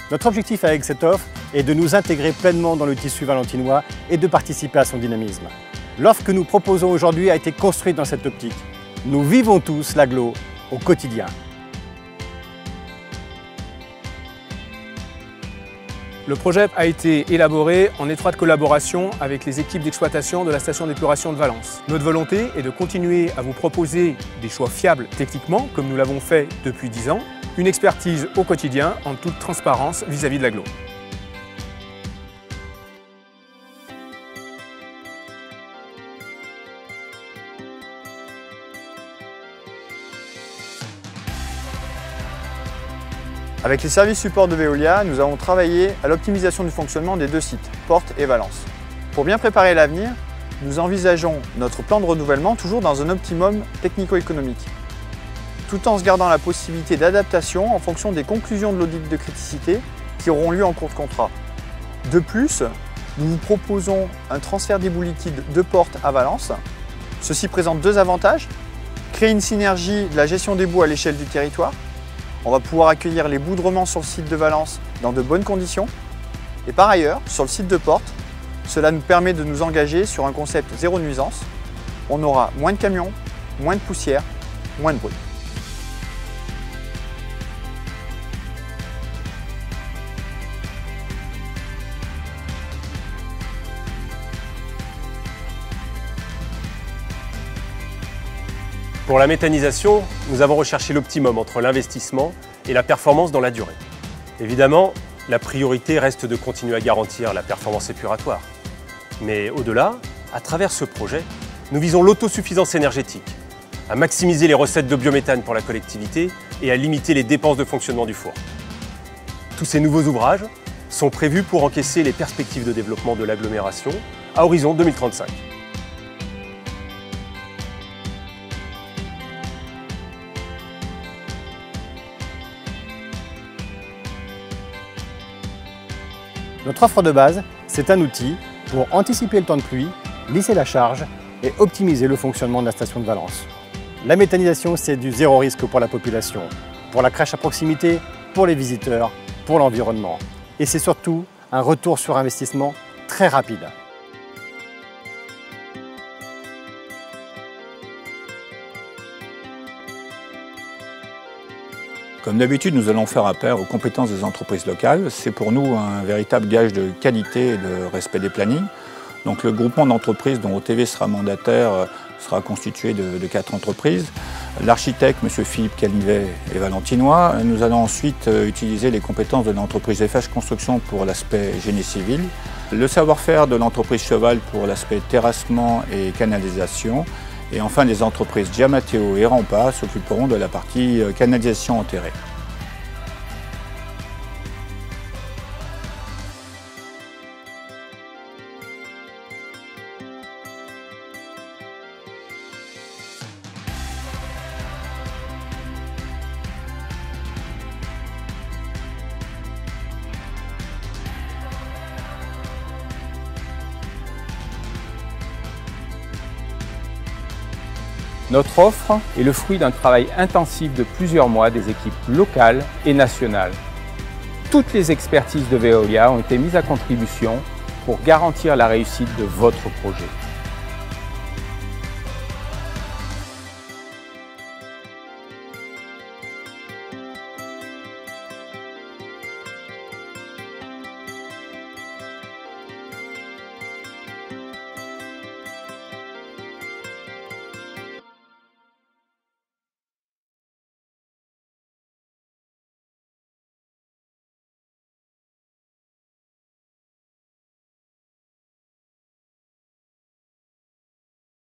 Notre objectif avec cette offre est de nous intégrer pleinement dans le tissu valentinois et de participer à son dynamisme. L'offre que nous proposons aujourd'hui a été construite dans cette optique. Nous vivons tous l'agglo au quotidien. Le projet a été élaboré en étroite collaboration avec les équipes d'exploitation de la station d'épuration de Valence. Notre volonté est de continuer à vous proposer des choix fiables techniquement, comme nous l'avons fait depuis 10 ans, une expertise au quotidien en toute transparence vis-à-vis de l'agglo. Avec les services support de Veolia, nous avons travaillé à l'optimisation du fonctionnement des deux sites, Portes et Valence. Pour bien préparer l'avenir, nous envisageons notre plan de renouvellement toujours dans un optimum technico-économique, tout en se gardant la possibilité d'adaptation en fonction des conclusions de l'audit de criticité qui auront lieu en cours de contrat. De plus, nous vous proposons un transfert d'éboues liquides de Portes à Valence. Ceci présente deux avantages: créer une synergie de la gestion des boues à l'échelle du territoire. On va pouvoir accueillir les boudrements sur le site de Valence dans de bonnes conditions. Et par ailleurs, sur le site de Portes, cela nous permet de nous engager sur un concept zéro nuisance. On aura moins de camions, moins de poussière, moins de bruit. Pour la méthanisation, nous avons recherché l'optimum entre l'investissement et la performance dans la durée. Évidemment, la priorité reste de continuer à garantir la performance épuratoire. Mais au-delà, à travers ce projet, nous visons l'autosuffisance énergétique, à maximiser les recettes de biométhane pour la collectivité et à limiter les dépenses de fonctionnement du four. Tous ces nouveaux ouvrages sont prévus pour encaisser les perspectives de développement de l'agglomération à horizon 2035. Notre offre de base, c'est un outil pour anticiper le temps de pluie, lisser la charge et optimiser le fonctionnement de la station de Valence. La méthanisation, c'est du zéro risque pour la population, pour la crèche à proximité, pour les visiteurs, pour l'environnement. Et c'est surtout un retour sur investissement très rapide. Comme d'habitude, nous allons faire appel aux compétences des entreprises locales. C'est pour nous un véritable gage de qualité et de respect des plannings. Donc, le groupement d'entreprises dont OTV sera mandataire sera constitué de 4 entreprises. L'architecte, M. Philippe Canivet, est valentinois. Nous allons ensuite utiliser les compétences de l'entreprise FH Construction pour l'aspect génie civil, le savoir-faire de l'entreprise Cheval pour l'aspect terrassement et canalisation. Et enfin, les entreprises Giamateo et Rampa s'occuperont de la partie canalisation enterrée. Notre offre est le fruit d'un travail intensif de plusieurs mois des équipes locales et nationales. Toutes les expertises de Veolia ont été mises à contribution pour garantir la réussite de votre projet.